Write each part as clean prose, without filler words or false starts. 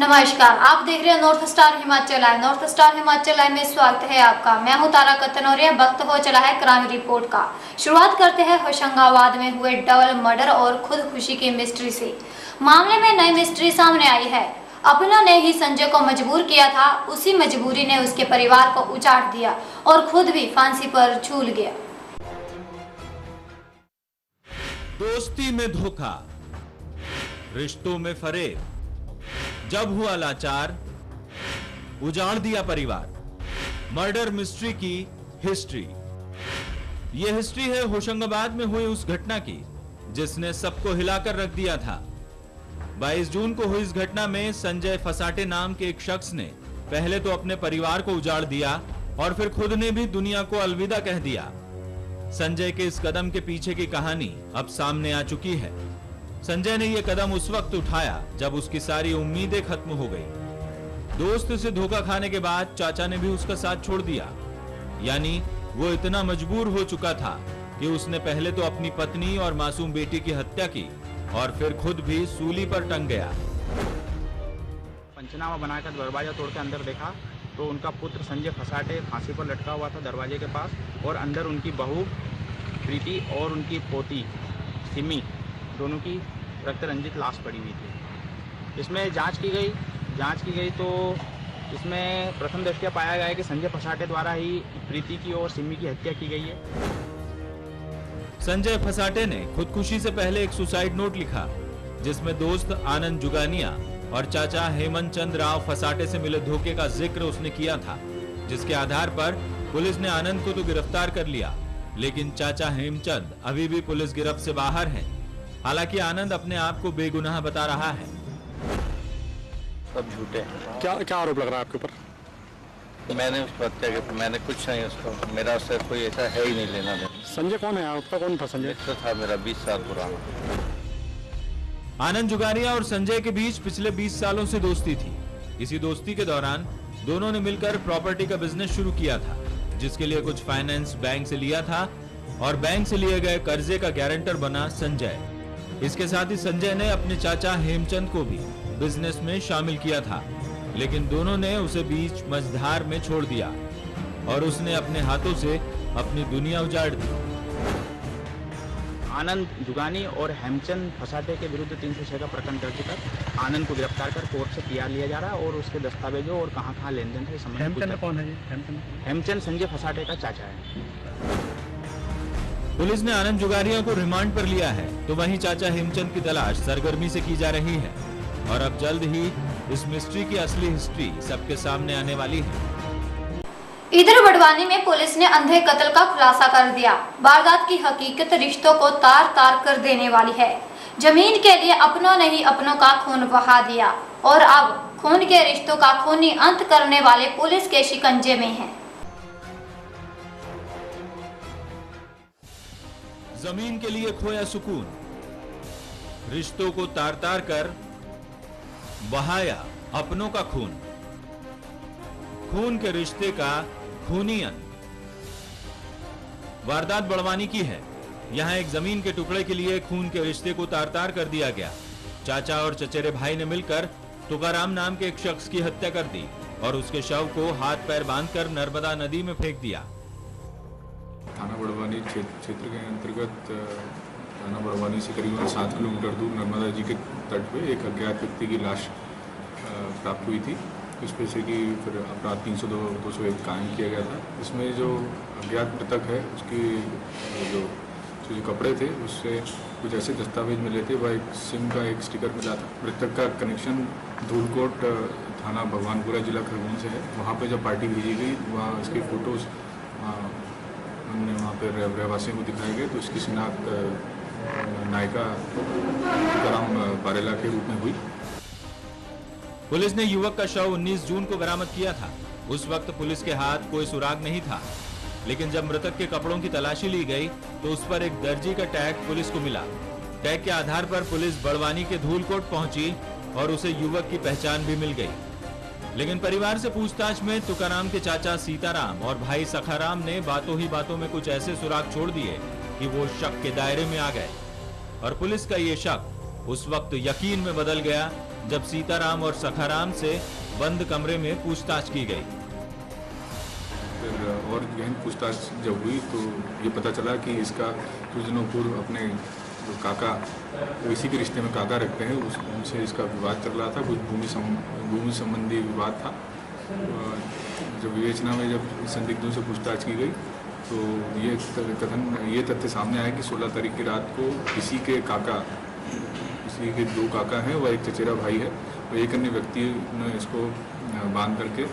नमस्कार, आप देख रहे हैं north star Himachal live. North star Himachal live में स्वागत है आपका। मैं हूं तारा कतनौरिया। वक्त हो चला है क्राइम रिपोर्ट का। शुरुआत करते हैं होशंगाबाद में हुए डबल मर्डर और खुदकुशी की मिस्ट्री से। मामले में नई मिस्ट्री सामने आई है। अपनों ने ही संजय को मजबूर किया था, उसी मजबूरी ने उसके परिवार को उचाट दिया और खुद भी फांसी पर झूल गया। दोस्ती में धोखा, रिश्तों में फरेब, जब हुआ लाचार, उजाड़ दिया परिवार। मर्डर मिस्ट्री की हिस्ट्री। यह हिस्ट्री है होशंगाबाद में हुई उस घटना की जिसने सबको हिलाकर रख दिया था। 22 जून को हुई इस घटना में संजय फसाटे नाम के एक शख्स ने पहले तो अपने परिवार को उजाड़ दिया और फिर खुद ने भी दुनिया को अलविदा कह दिया। संजय के इस कदम के पीछे की कहानी अब सामने आ चुकी है। संजय ने यह कदम उस वक्त उठाया जब उसकी सारी उम्मीदें खत्म हो गई। दोस्त से धोखा खाने के बाद चाचा ने भी उसका साथ छोड़ दिया। यानी वो इतना मजबूर हो चुका था कि उसने पहले तो अपनी पत्नी और मासूम बेटी की हत्या की और फिर खुद भी सूली पर टंग गया। पंचनामा बनाकर दरवाजा तोड़ के अंदर देखा तो उनका पुत्र संजय फसाटे फांसी पर लटका हुआ था दरवाजे के पास, और अंदर उनकी बहू प्रीति और उनकी पोती सिमी दोनों की रक्त रंजित लाश पड़ी हुई थी। इसमें जांच की गई तो इसमें प्रथम दृष्टया पाया गया कि संजय फसाटे द्वारा ही प्रीति की और सिमी की हत्या की गई है। संजय फसाटे ने खुदकुशी से पहले एक सुसाइड नोट लिखा जिसमें दोस्त आनंद जुगानिया और चाचा हेमंत चंद राव फसाटे से मिले धोखे का जिक्र उसने किया था, जिसके आधार पर पुलिस ने आनंद को तो गिरफ्तार कर लिया, लेकिन चाचा हेमचंद अभी भी पुलिस गिरफ्त से बाहर हैं। हालांकि आनंद अपने आप को बेगुनाह बता रहा है। सब झूठे हैं। क्या आरोप लग रहा है आपके ऊपर? मैंने उसको हत्या की, मैंने कुछ नहीं, उसको मेरा उससे कोई ऐसा है ही नहीं लेना देना। संजय कौन है? आपका कौन था संजय? मित्र था मेरा 20 साल पुराना। आनंद जुगानिया और संजय के बीच पिछले 20 सालों से दोस्ती थी। इसी दोस्ती के दौरान दोनों ने मिलकर प्रॉपर्टी का बिजनेस शुरू किया था, जिसके लिए कुछ फाइनेंस बैंक से लिया था और बैंक से लिए गए कर्जे का गारंटर बना संजय। इसके साथ ही संजय ने अपने चाचा हेमचंद को भी बिजनेस में शामिल किया था, लेकिन दोनों ने उसे बीच मझधार में छोड़ दिया और उसने अपने हाथों से अपनी दुनिया उजाड़ दी। आनंद जुगानी और हेमचंद फसाटे के विरुद्ध 306 का प्रकरण दर्ज कर आनंद को गिरफ्तार कर कोर्ट से पीआर लिया जा रहा है और उसके दस्तावेजों और कहां लेन देन था हेमचंद कौन है? हेमचंद संजय फसाटे का चाचा है। पुलिस ने आनंद जुगानिया को रिमांड पर लिया है, तो वहीं चाचा हेमचंद की तलाश सरगर्मी से की जा रही है और अब जल्द ही इस मिस्ट्री की असली हिस्ट्री सबके सामने आने वाली है। इधर बड़वानी में पुलिस ने अंधे कत्ल का खुलासा कर दिया। वारदात की हकीकत रिश्तों को तार तार कर देने वाली है। जमीन के लिए अपनों ने ही अपनों का खून बहा दिया और अब खून के रिश्तों का खूनी अंत करने वाले पुलिस के शिकंजे में हैं। जमीन के लिए खोया सुकून, रिश्तों को तार तार कर बहाया अपनों का खून, खून के रिश्ते का खूनी अंत। वारदात बड़वानी की है। यहां एक जमीन के टुकड़े के लिए खून के रिश्ते को तार तार कर दिया गया। चाचा और चचेरे भाई ने मिलकर तुकाराम नाम के एक शख्स की हत्या कर दी और उसके शव को हाथ पैर बांधकर नर्मदा नदी में फेंक दिया। थाना बड़वानी क्षेत्र के अंतर्गत थाना बड़वानी से करीबन 7 किलोमीटर दूर नर्मदा जी के तट पे एक अज्ञात व्यक्ति की लाश प्राप्त हुई थी। इस पे से कि फिर अपराध 302-201 कायम किया गया था। इसमें जो अज्ञात मृतक है उसकी जो कपड़े थे उससे कुछ ऐसे दस्तावेज मिले थे, वह एक सिम का एक स्टिकर मिला था। मृतक का कनेक्शन धूलकोट थाना भगवानपुरा जिला खरगोन से है। वहाँ पे जब पार्टी भेजी गई वहाँ इसकी फ़ोटोज़ हमने वहाँ पर रहवासियों को दिखाए गए तो इसकी शिनाख्त नायिका तुकाराम बारेला के रूप में हुई। पुलिस ने युवक का शव 19 जून को बरामद किया था। उस वक्त पुलिस के हाथ कोई सुराग नहीं था, लेकिन जब मृतक के कपड़ों की तलाशी ली गई तो उस पर एक दर्जी का टैग पुलिस को मिला। टैग के आधार पर पुलिस बड़वानी के धूलकोट पहुंची और उसे युवक की पहचान भी मिल गई। लेकिन परिवार से पूछताछ में तुकाराम के चाचा सीताराम और भाई सखाराम ने बातों ही बातों में कुछ ऐसे सुराग छोड़ दिए कि वो शक के दायरे में आ गए और पुलिस का ये शक उस वक्त यकीन में बदल गया जब सीताराम और सखाराम से बंद कमरे में पूछताछ की गई। फिर और गहन पूछताछ जब हुई तो ये पता चला कि इसका कुछ दिनों पूर्व अपने जो काका इसी के रिश्ते में काका रखते हैं उनसे इसका विवाद चल रहा था। कुछ भूमि संबंधी विवाद था। जब विवेचना में जब संदिग्धों से पूछताछ की गई तो ये तथ्य सामने आया कि 16 तारीख की रात को किसी के 2 काका हैं व एक चचेरा भाई है और एक अन्य व्यक्ति ने इसको बांध करके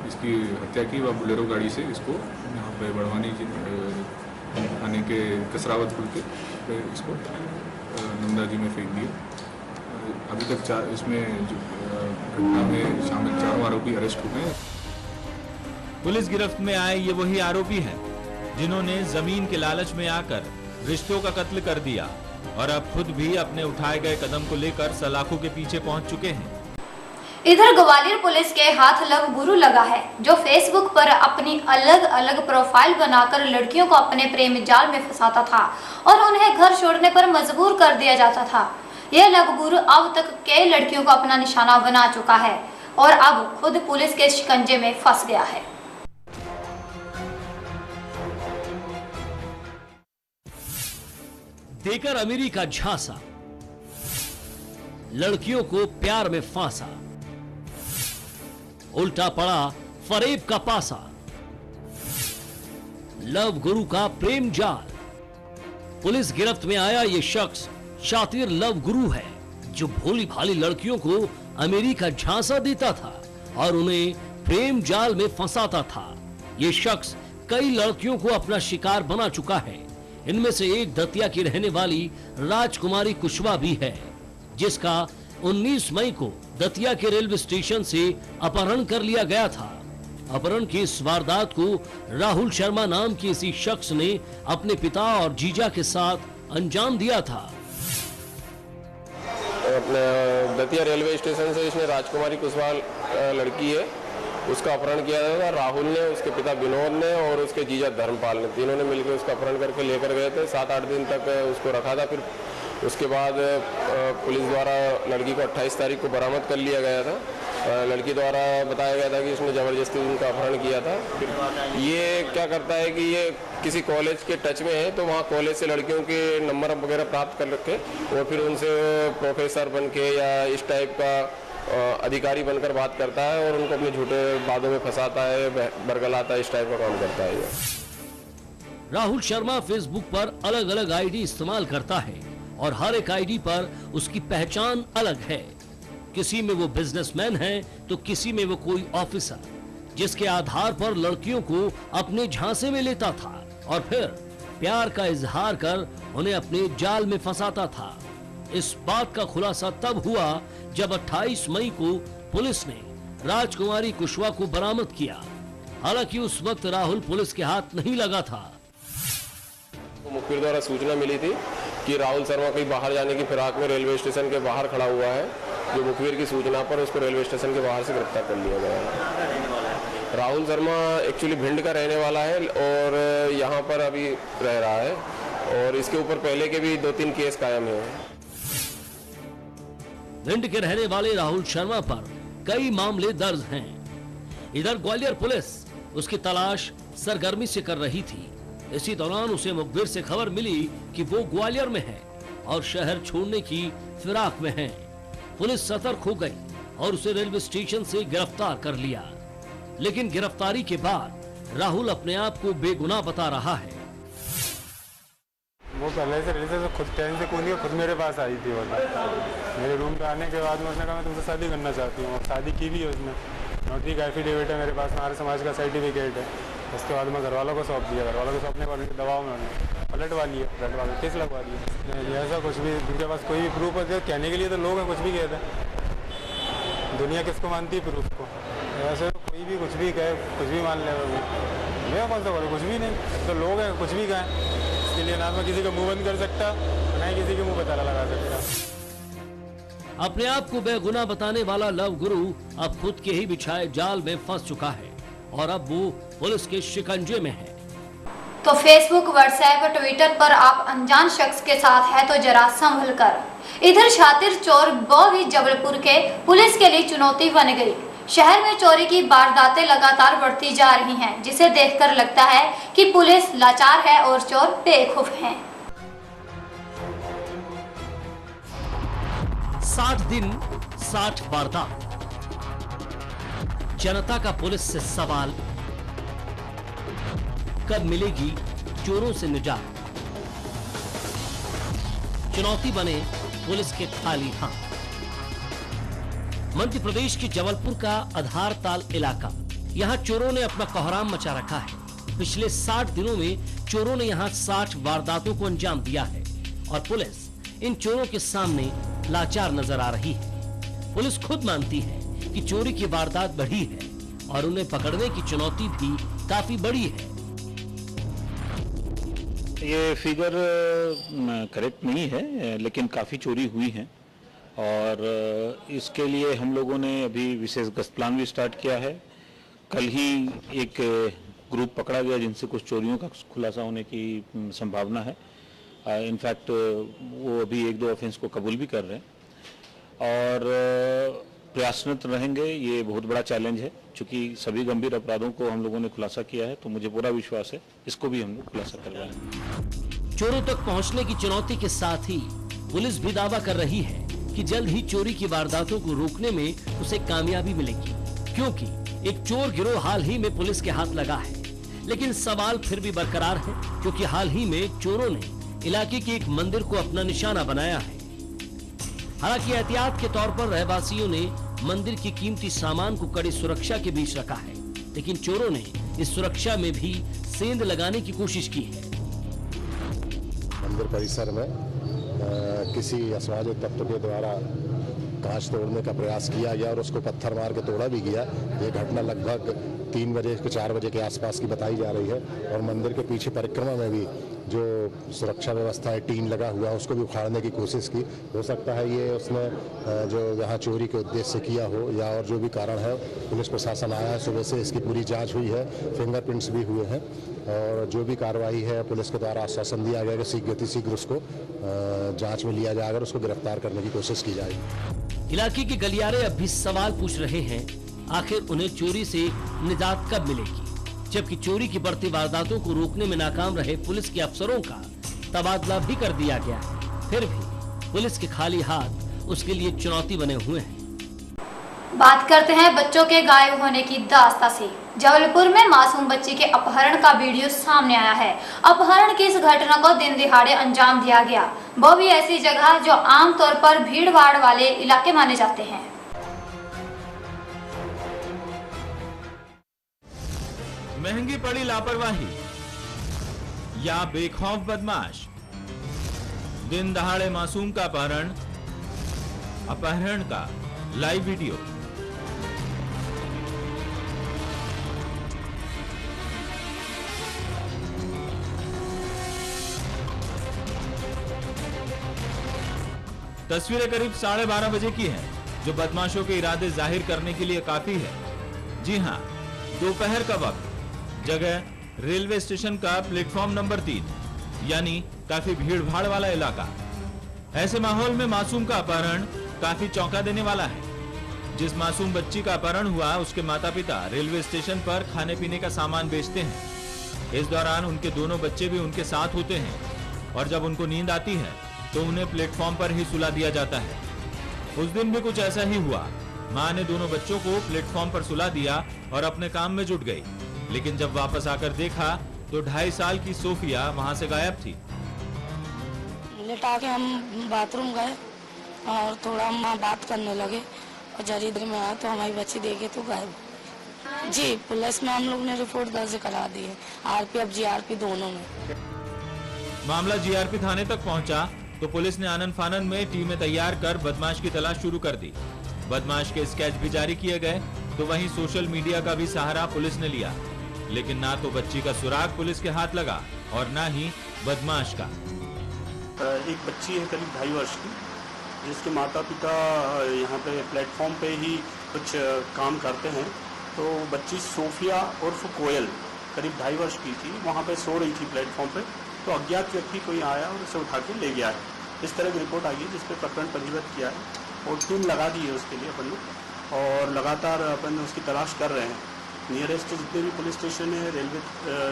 इसकी हत्या की व बुलेरो गाड़ी से इसको यहाँ पे बड़वानी थाने के कसरावत पुल पे इसको नंदा जी में फेंक दिया। अभी तक इसमें घटना में शामिल 4 आरोपी अरेस्ट हुए हैं। पुलिस गिरफ्त में आए ये वही आरोपी हैं जिन्होंने जमीन के लालच में आकर रिश्तों का कत्ल कर दिया और अब खुद भी अपने उठाए गए कदम को लेकर सलाखों के पीछे पहुंच चुके हैं। इधर ग्वालियर पुलिस के हाथ लव गुरु लगा है जो फेसबुक पर अपनी अलग अलग प्रोफाइल बनाकर लड़कियों को अपने प्रेम जाल में फंसाता था और उन्हें घर छोड़ने पर मजबूर कर दिया जाता था। यह लव गुरु अब तक कई लड़कियों को अपना निशाना बना चुका है और अब खुद पुलिस के शिकंजे में फंस गया है। देकर अमीरी का झांसा, लड़कियों को प्यार में फांसा, उल्टा पड़ा फरेब का पासा, लव गुरु का प्रेम जाल। पुलिस गिरफ्त में आया ये शख्स शातिर लव गुरु है जो भोली भाली लड़कियों को अमीरी का झांसा देता था और उन्हें प्रेम जाल में फंसाता था। ये शख्स कई लड़कियों को अपना शिकार बना चुका है। इनमें से एक दतिया की रहने वाली राजकुमारी कुशवाहा भी है जिसका 19 मई को दतिया के रेलवे स्टेशन से अपहरण कर लिया गया था। अपहरण की इस वारदात को राहुल शर्मा नाम के इसी शख्स ने अपने पिता और जीजा के साथ अंजाम दिया था। अपने दतिया रेलवे स्टेशन से इसने राजकुमारी कुशवाहा लड़की है उसका अपहरण किया था। राहुल ने, उसके पिता विनोद ने और उसके जीजा धर्मपाल ने, तीनों ने मिलकर उसका अपहरण करके लेकर गए थे। 7-8 दिन तक उसको रखा था। फिर उसके बाद पुलिस द्वारा लड़की को 28 तारीख को बरामद कर लिया गया था। लड़की द्वारा बताया गया था कि इसने ज़बरदस्ती उनका अपहरण किया था। ये क्या करता है कि ये किसी कॉलेज के टच में है तो वहाँ कॉलेज से लड़कियों के नंबर वगैरह प्राप्त कर रखे और फिर उनसे प्रोफेसर बन के या इस टाइप का अधिकारी बनकर बात करता है और उनको अपने झूठे वादों में फंसाता है, बरगलाता है, इस टाइप का काम करता है। राहुल शर्मा फेसबुक पर अलग अलग आईडी इस्तेमाल करता है और हर एक आईडी पर उसकी पहचान अलग है। किसी में वो बिजनेसमैन है तो किसी में वो कोई ऑफिसर, जिसके आधार पर लड़कियों को अपने झांसे में लेता था और फिर प्यार का इजहार कर उन्हें अपने जाल में फंसाता था। इस बात का खुलासा तब हुआ जब 28 मई को पुलिस ने राजकुमारी कुशवाहा को बरामद किया। हालांकि उस वक्त राहुल पुलिस के हाथ नहीं लगा था। मुखबिर द्वारा सूचना मिली थी कि राहुल शर्मा कहीं बाहर जाने की फिराक में रेलवे स्टेशन के बाहर खड़ा हुआ है। जो मुखबिर की सूचना पर उसको रेलवे स्टेशन के बाहर से गिरफ्तार कर लिया गया है। राहुल शर्मा एक्चुअली भिंड का रहने वाला है और यहाँ पर अभी रह रहा है और इसके ऊपर पहले के भी 2-3 केस कायम हैं। भिंड के रहने वाले राहुल शर्मा पर कई मामले दर्ज हैं। इधर ग्वालियर पुलिस उसकी तलाश सरगर्मी से कर रही थी। इसी दौरान उसे मुखबिर से खबर मिली कि वो ग्वालियर में है और शहर छोड़ने की फिराक में है। पुलिस सतर्क हो गई और उसे रेलवे स्टेशन से गिरफ्तार कर लिया। लेकिन गिरफ्तारी के बाद राहुल अपने आप को बेगुनाह बता रहा है। वो पहले से रिलेशन से खुद ट्रेन से कूदी खुद मेरे पास आई थी। वो मेरे रूम पे आने के बाद में उसने कहा मैं तुमसे शादी करना चाहती हूँ। शादी की भी है उसने। नोटरी का एफिडेविट है मेरे पास, हमारे समाज का सर्टिफिकेट है। उसके बाद मैं घर वालों को सौंप दिया। घर वालों को सौंपने के बाद दबाव में उन्होंने पलटवा लिया, पलटवा के केस लगवा दिया। नहीं ऐसा कुछ भी, उनके पास कोई भी प्रूफ है कहने के लिए तो लोग हैं, कुछ भी कहते हैं। दुनिया किसको मानती है प्रूफ को? ऐसे कोई भी कुछ भी कहे, कुछ भी मान ले। मैं कौन सा बोलूँ? कुछ भी नहीं। तो लोग हैं, कुछ भी कहें। इसके लिए ना मैं किसी का मुंह बंद कर सकता, ना ही किसी के मुंह पर ताला लगा सकता। अपने आप को बेगुनाह बताने वाला लव गुरु अब खुद के ही बिछाए जाल में फंस चुका है और अब वो पुलिस के शिकंजे में है। तो फेसबुक, व्हाट्सएप, ट्विटर पर आप अनजान शख्स के साथ है तो जरा संभल कर इधर शातिर चोर वो भी जबलपुर के पुलिस के लिए चुनौती बन गई। शहर में चोरी की वारदातें लगातार बढ़ती जा रही हैं, जिसे देखकर लगता है कि पुलिस लाचार है और चोर बेखौफ हैं। 60 दिन 60 वारदात। जनता का पुलिस से सवाल, कब मिलेगी चोरों से निजात? चुनौती बने पुलिस के खाली हाथ। मध्य प्रदेश के जबलपुर का आधारताल इलाका, यहां चोरों ने अपना कोहराम मचा रखा है। पिछले 60 दिनों में चोरों ने यहां 60 वारदातों को अंजाम दिया है और पुलिस इन चोरों के सामने लाचार नजर आ रही है। पुलिस खुद मानती है कि चोरी की वारदात बढ़ी है और उन्हें पकड़ने की चुनौती भी काफी बड़ी है। ये फिगर करेक्ट नहीं है, लेकिन काफ़ी चोरी हुई है और इसके लिए हम लोगों ने अभी विशेष गश्त प्लान भी स्टार्ट किया है। कल ही एक ग्रुप पकड़ा गया जिनसे कुछ चोरियों का खुलासा होने की संभावना है। इनफैक्ट वो अभी 1-2 ऑफेंस को कबूल भी कर रहे हैं और प्रयासरत रहेंगे। ये बहुत बड़ा चैलेंज है, क्योंकि सभी गंभीर अपराधों को हम लोगों ने खुलासा किया है, तो मुझे पूरा विश्वास है इसको भी हम लोग खुलासा करवाएंगे। चोरों तक पहुंचने की चुनौती के साथ ही पुलिस भी दावा कर रही है कि जल्द ही चोरी की वारदातों को रोकने में उसे कामयाबी मिलेगी, क्योंकि एक चोर गिरोह हाल ही में पुलिस के हाथ लगा है। लेकिन सवाल फिर भी बरकरार है, क्योंकि हाल ही में चोरों ने इलाके के एक मंदिर को अपना निशाना बनाया है। हालांकि एहतियात के तौर पर रहवासियों ने मंदिर की कीमती सामान को कड़ी सुरक्षा के बीच रखा है, लेकिन चोरों ने इस सुरक्षा में भी सेंध लगाने की कोशिश की है। मंदिर परिसर में किसी असामाजिक तत्व के द्वारा कांच तोड़ने का प्रयास किया गया और उसको पत्थर मार के तोड़ा भी गया। ये घटना लगभग 3 बजे से 4 बजे के आसपास की बताई जा रही है और मंदिर के पीछे परिक्रमा में भी जो सुरक्षा व्यवस्था है, टीन लगा हुआ, उसको भी उखाड़ने की कोशिश की। हो सकता है ये उसने जो यहाँ चोरी के उद्देश्य से किया हो या और जो भी कारण है। पुलिस प्रशासन आया है, सुबह से इसकी पूरी जांच हुई है, फिंगरप्रिंट्स भी हुए हैं और जो भी कार्रवाई है पुलिस के द्वारा आश्वासन दिया गया कि शीघ्र उसको जांच में लिया जाएगा और उसको गिरफ्तार करने की कोशिश की जाएगी। इलाके के गलियारे अब भी सवाल पूछ रहे हैं, आखिर उन्हें चोरी से निजात कब मिलेगी? जबकि चोरी की बढ़ती वारदातों को रोकने में नाकाम रहे पुलिस के अफसरों का तबादला भी कर दिया गया है, फिर भी पुलिस के खाली हाथ उसके लिए चुनौती बने हुए हैं। बात करते हैं बच्चों के गायब होने की दास्तां से। जबलपुर में मासूम बच्ची के अपहरण का वीडियो सामने आया है। अपहरण की इस घटना को दिन दिहाड़े अंजाम दिया गया, वो भी ऐसी जगह जो आमतौर पर भीड़ भाड़ वाले इलाके माने जाते हैं। महंगी पड़ी लापरवाही या बेखौफ बदमाश, दिन दहाड़े मासूम का अपहरण का लाइव वीडियो। तस्वीरें करीब 12:30 बजे की हैं, जो बदमाशों के इरादे जाहिर करने के लिए काफी है। जी हां, दोपहर का वक्त, जगह रेलवे स्टेशन का प्लेटफॉर्म नंबर 3, यानी काफी भीड़ भाड़ वाला इलाका। ऐसे माहौल में मासूम का अपहरण काफी चौंका देने वाला है। जिस मासूम बच्ची का अपहरण हुआ, उसके माता पिता रेलवे स्टेशन पर खाने पीने का सामान बेचते हैं। इस दौरान उनके दोनों बच्चे भी उनके साथ होते हैं और जब उनको नींद आती है तो उन्हें प्लेटफॉर्म पर ही सुला दिया जाता है। उस दिन भी कुछ ऐसा ही हुआ। मां ने दोनों बच्चों को प्लेटफॉर्म पर सुला दिया और अपने काम में जुट गई, लेकिन जब वापस आकर देखा तो 2.5 साल की सोफिया वहां से गायब थी। लेटा के हम बाथरूम गए और थोड़ा माँ बात करने लगे और जरी देर में आया तो हमारी बच्ची देखे तो गायब। जी, पुलिस में हम लोग ने रिपोर्ट दर्ज करा दी है, आरपी और जीआरपी दोनों में। मामला जीआरपी थाने तक पहुंचा तो पुलिस ने आनन फानन में टीमें तैयार कर बदमाश की तलाश शुरू कर दी। बदमाश के स्केच भी जारी किए गए, तो वहीं सोशल मीडिया का भी सहारा पुलिस ने लिया, लेकिन ना तो बच्ची का सुराग पुलिस के हाथ लगा और ना ही बदमाश का। एक बच्ची है करीब 2.5 वर्ष की, जिसके माता पिता यहाँ पे प्लेटफॉर्म पे ही कुछ काम करते हैं। तो बच्ची सोफिया उर्फ कोयल करीब 2.5 वर्ष की थी, वहाँ पे सो रही थी प्लेटफॉर्म पे। तो अज्ञात व्यक्ति कोई आया और उसे उठा के ले गया है। इस तरह की रिपोर्ट आई है जिस पर प्रकरण पंजीबद्ध किया है और टीम लगा दी है उसके लिए अपन ने, और लगातार अपन उसकी तलाश कर रहे हैं। नियरेस्ट जितने भी पुलिस स्टेशन है, रेलवे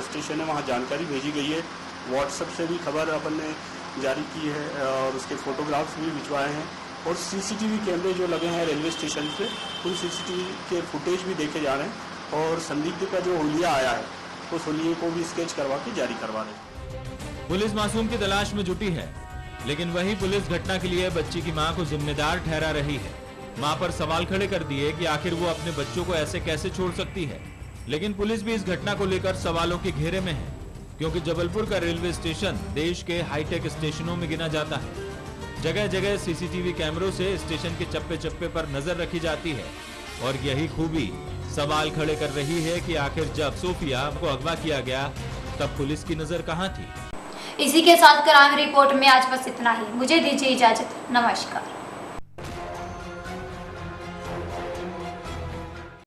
स्टेशन है, वहाँ जानकारी भेजी गई है। व्हाट्सएप से भी खबर अपन ने जारी की है और उसके फोटोग्राफ्स भी भिजवाए हैं, और सीसीटीवी कैमरे जो लगे हैं रेलवे स्टेशन पे उन सीसीटीवी के फुटेज भी देखे जा रहे हैं, और संदिग्ध का जो हुलिया आया है उस हुलिये को भी स्केच करवा के जारी करवा रहे हैं। पुलिस मासूम की तलाश में जुटी है, लेकिन वही पुलिस घटना के लिए बच्ची की मां को जिम्मेदार ठहरा रही है। मां पर सवाल खड़े कर दिए कि आखिर वो अपने बच्चों को ऐसे कैसे छोड़ सकती है। लेकिन पुलिस भी इस घटना को लेकर सवालों के घेरे में है, क्योंकि जबलपुर का रेलवे स्टेशन देश के हाईटेक स्टेशनों में गिना जाता है। जगह जगह सीसीटीवी कैमरों से स्टेशन के चप्पे चप्पे पर नजर रखी जाती है, और यही खूबी सवाल खड़े कर रही है कि आखिर जब सोफिया को अगवा किया गया तब पुलिस की नजर कहां थी। इसी के साथ क्राइम रिपोर्ट में आज बस इतना ही। मुझे दीजिए इजाजत। नमस्कार।